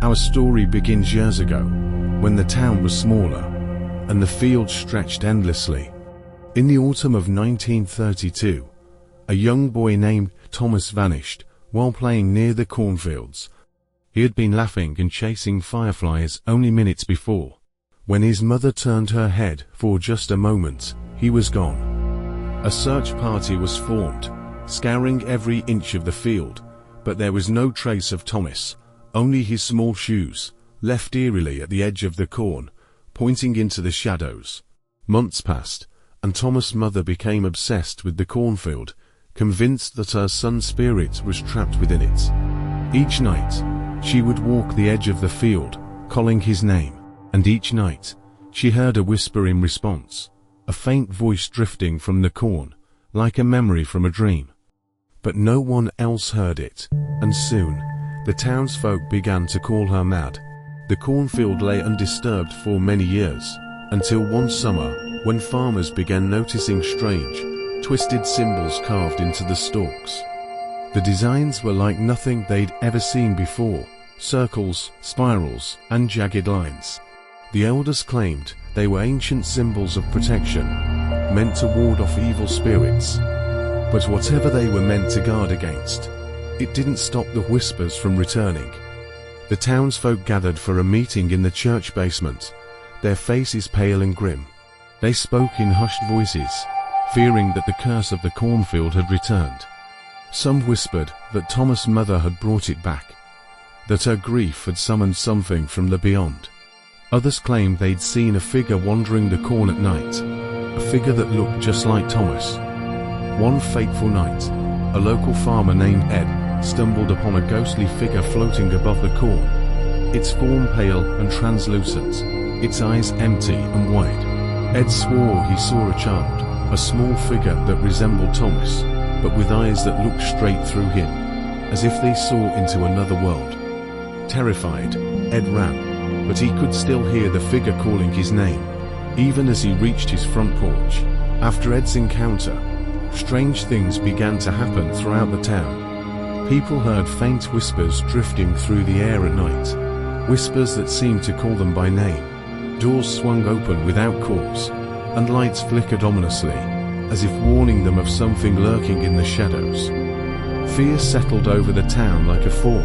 Our story begins years ago, when the town was smaller, and the fields stretched endlessly. In the autumn of 1932, a young boy named Thomas vanished while playing near the cornfields. He had been laughing and chasing fireflies only minutes before. When his mother turned her head for just a moment, he was gone. A search party was formed, scouring every inch of the field, but there was no trace of Thomas, only his small shoes, left eerily at the edge of the corn, pointing into the shadows. Months passed, and Thomas' mother became obsessed with the cornfield, convinced that her son's spirit was trapped within it. Each night, she would walk the edge of the field, calling his name, and each night, she heard a whisper in response, a faint voice drifting from the corn, like a memory from a dream. But no one else heard it, and soon, the townsfolk began to call her mad. The cornfield lay undisturbed for many years, until one summer, when farmers began noticing strange, twisted symbols carved into the stalks. The designs were like nothing they'd ever seen before, circles, spirals, and jagged lines. The elders claimed they were ancient symbols of protection, meant to ward off evil spirits. But whatever they were meant to guard against, it didn't stop the whispers from returning. The townsfolk gathered for a meeting in the church basement, their faces pale and grim. They spoke in hushed voices, fearing that the curse of the cornfield had returned. Some whispered that Thomas' mother had brought it back, that her grief had summoned something from the beyond. Others claimed they'd seen a figure wandering the corn at night, a figure that looked just like Thomas. One fateful night, a local farmer named Ed stumbled upon a ghostly figure floating above the corn, its form pale and translucent, its eyes empty and wide. Ed swore he saw a child, a small figure that resembled Thomas, but with eyes that looked straight through him, as if they saw into another world. Terrified, Ed ran, but he could still hear the figure calling his name, even as he reached his front porch. After Ed's encounter, strange things began to happen throughout the town. People heard faint whispers drifting through the air at night, whispers that seemed to call them by name. Doors swung open without cause, and lights flickered ominously, as if warning them of something lurking in the shadows. Fear settled over the town like a fog,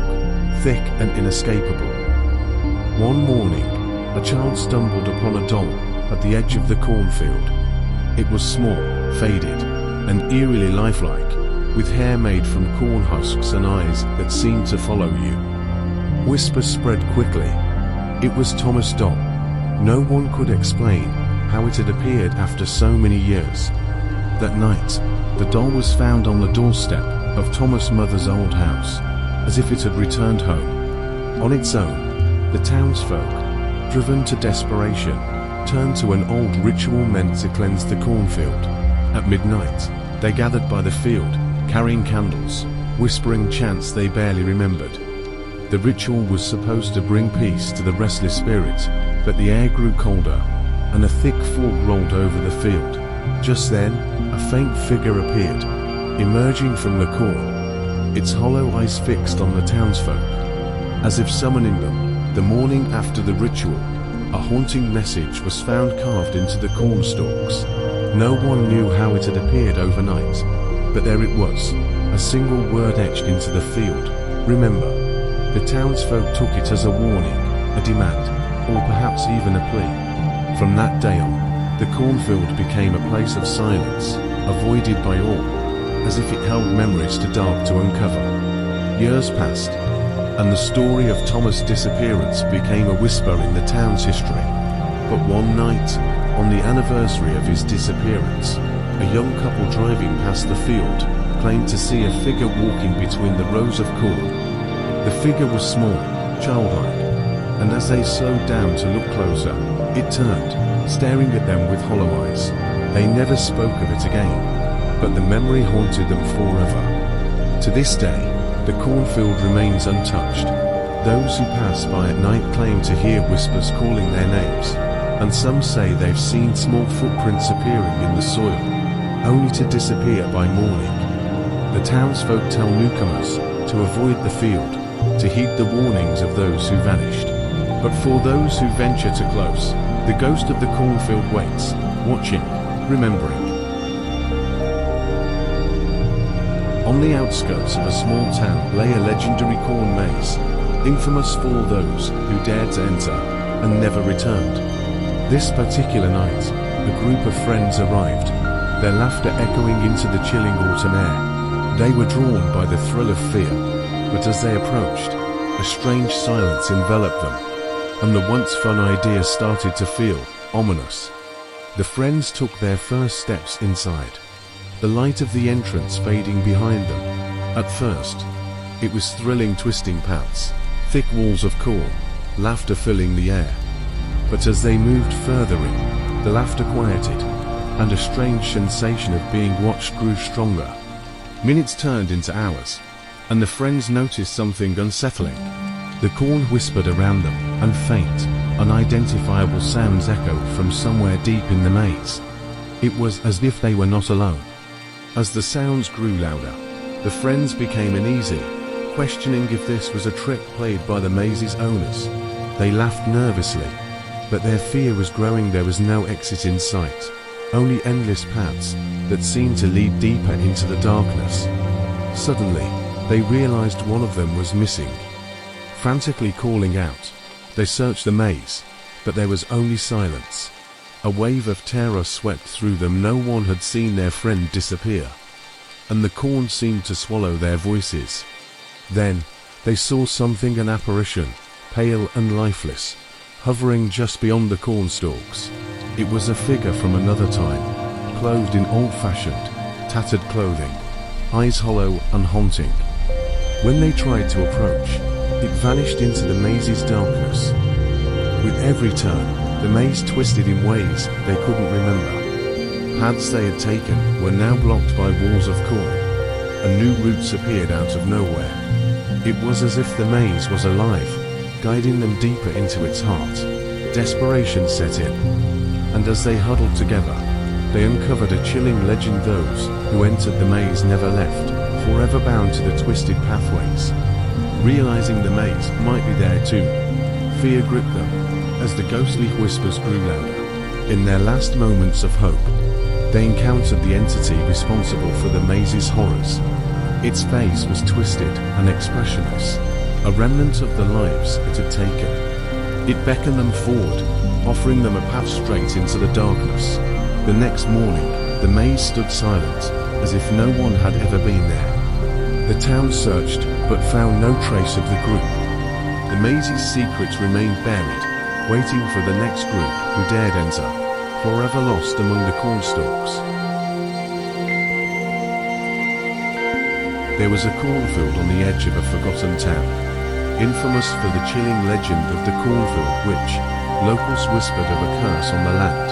thick and inescapable. One morning, a child stumbled upon a doll at the edge of the cornfield. It was small, faded, and eerily lifelike, with hair made from corn husks and eyes that seemed to follow you. Whispers spread quickly. It was Thomas' doll. No one could explain how it had appeared after so many years. That night, the doll was found on the doorstep of Thomas' mother's old house, as if it had returned home. On its own, the townsfolk, driven to desperation, turned to an old ritual meant to cleanse the cornfield. At midnight, they gathered by the field, carrying candles, whispering chants they barely remembered. The ritual was supposed to bring peace to the restless spirit, but the air grew colder, and a thick fog rolled over the field. Just then, a faint figure appeared, emerging from the corn, its hollow eyes fixed on the townsfolk. As if summoning them, the morning after the ritual, a haunting message was found carved into the corn stalks. No one knew how it had appeared overnight, but there it was, a single word etched into the field: remember. The townsfolk took it as a warning, a demand, or perhaps even a plea. From that day on, the cornfield became a place of silence, avoided by all, as if it held memories too dark to uncover. Years passed, and the story of Thomas' disappearance became a whisper in the town's history. But one night, on the anniversary of his disappearance, a young couple driving past the field claimed to see a figure walking between the rows of corn. The figure was small, childlike, and as they slowed down to look closer, it turned, staring at them with hollow eyes. They never spoke of it again, but the memory haunted them forever. To this day, the cornfield remains untouched. Those who pass by at night claim to hear whispers calling their names, and some say they've seen small footprints appearing in the soil, only to disappear by morning. The townsfolk tell newcomers to avoid the field, to heed the warnings of those who vanished. But for those who venture too close, the ghost of the cornfield waits, watching, remembering. On the outskirts of a small town lay a legendary corn maze, infamous for those who dared to enter and never returned. This particular night, a group of friends arrived, their laughter echoing into the chilling autumn air. They were drawn by the thrill of fear, but as they approached, a strange silence enveloped them, and the once fun idea started to feel ominous. The friends took their first steps inside, the light of the entrance fading behind them. At first, it was thrilling twisting paths, thick walls of corn, laughter filling the air. But as they moved further in, the laughter quieted, and a strange sensation of being watched grew stronger. Minutes turned into hours, and the friends noticed something unsettling. The corn whispered around them, and faint, unidentifiable sounds echoed from somewhere deep in the maze. It was as if they were not alone. As the sounds grew louder, the friends became uneasy, questioning if this was a trick played by the maze's owners. They laughed nervously, but their fear was growing. There was no exit in sight, only endless paths that seemed to lead deeper into the darkness. Suddenly, they realized one of them was missing. Frantically calling out, they searched the maze, but there was only silence. A wave of terror swept through them. No one had seen their friend disappear, and the corn seemed to swallow their voices. Then, they saw something, an apparition, pale and lifeless, hovering just beyond the corn stalks. It was a figure from another time, clothed in old-fashioned, tattered clothing, eyes hollow and haunting. When they tried to approach, it vanished into the maze's darkness. With every turn, the maze twisted in ways they couldn't remember. Paths they had taken were now blocked by walls of corn, and new routes appeared out of nowhere. It was as if the maze was alive, guiding them deeper into its heart. Desperation set in, and as they huddled together, they uncovered a chilling legend. Those who entered the maze never left, forever bound to the twisted pathways. Realizing the maze might be there too, fear gripped them as the ghostly whispers grew louder. In their last moments of hope, they encountered the entity responsible for the maze's horrors. Its face was twisted and expressionless, a remnant of the lives it had taken. It beckoned them forward, offering them a path straight into the darkness. The next morning, the maze stood silent, as if no one had ever been there. The town searched, but found no trace of the group. The maze's secrets remained buried, waiting for the next group who dared enter, forever lost among the cornstalks. There was a cornfield on the edge of a forgotten town, infamous for the chilling legend of the Cornfield witch. Locals whispered of a curse on the land,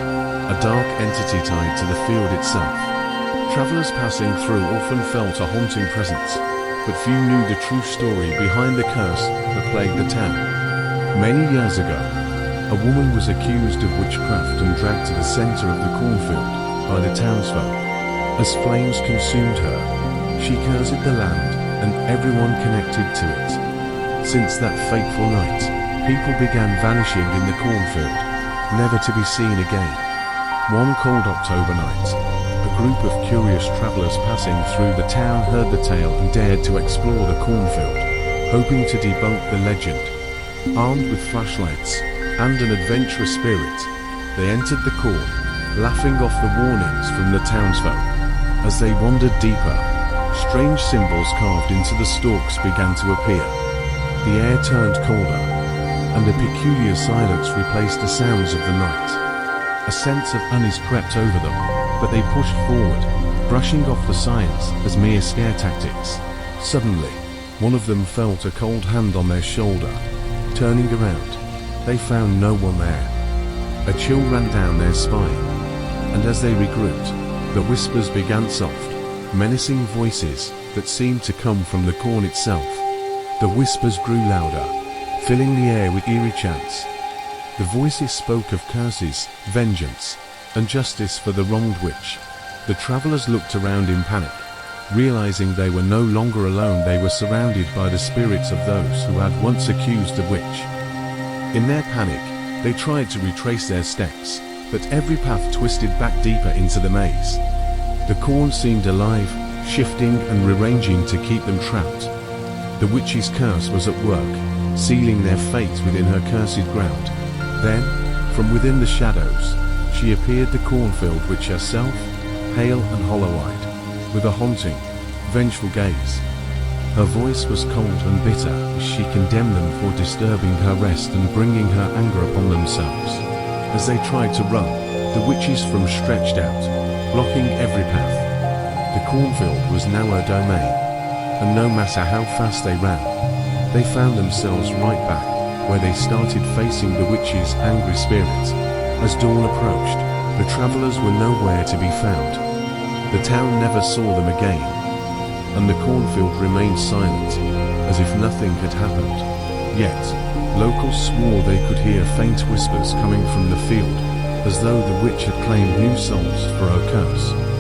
a dark entity tied to the field itself. Travelers passing through often felt a haunting presence, but few knew the true story behind the curse that plagued the town. Many years ago, a woman was accused of witchcraft and dragged to the center of the cornfield by the townsfolk. As flames consumed her, she cursed the land and everyone connected to it. Since that fateful night, people began vanishing in the cornfield, never to be seen again. One cold October night, a group of curious travelers passing through the town heard the tale and dared to explore the cornfield, hoping to debunk the legend. Armed with flashlights and an adventurous spirit, they entered the corn, laughing off the warnings from the townsfolk. As they wandered deeper, strange symbols carved into the stalks began to appear. The air turned colder, and a peculiar silence replaced the sounds of the night. A sense of unease crept over them, but they pushed forward, brushing off the signs as mere scare tactics. Suddenly, one of them felt a cold hand on their shoulder. Turning around, they found no one there. A chill ran down their spine, and as they regrouped, the whispers began, soft, menacing voices that seemed to come from the corn itself. The whispers grew louder, filling the air with eerie chants. The voices spoke of curses, vengeance, and justice for the wronged witch. The travelers looked around in panic, Realizing they were no longer alone, they were surrounded by the spirits of those who had once accused the witch. In their panic, they tried to retrace their steps, but every path twisted back deeper into the maze. The corn seemed alive, shifting and rearranging to keep them trapped. The witch's curse was at work, sealing their fate within her cursed ground. Then, from within the shadows, she appeared, the Cornfield witch herself, pale and hollow-eyed, with a haunting, vengeful gaze. Her voice was cold and bitter as she condemned them for disturbing her rest and bringing her anger upon themselves. As they tried to run, the witches from stretched out, blocking every path. The Cornfield was now her domain, and no matter how fast they ran, they found themselves right back where they started, facing the witch's angry spirit. As dawn approached, the travelers were nowhere to be found. The town never saw them again, and the Cornfield remained silent, as if nothing had happened. Yet, locals swore they could hear faint whispers coming from the field, as though the witch had claimed new souls for her curse.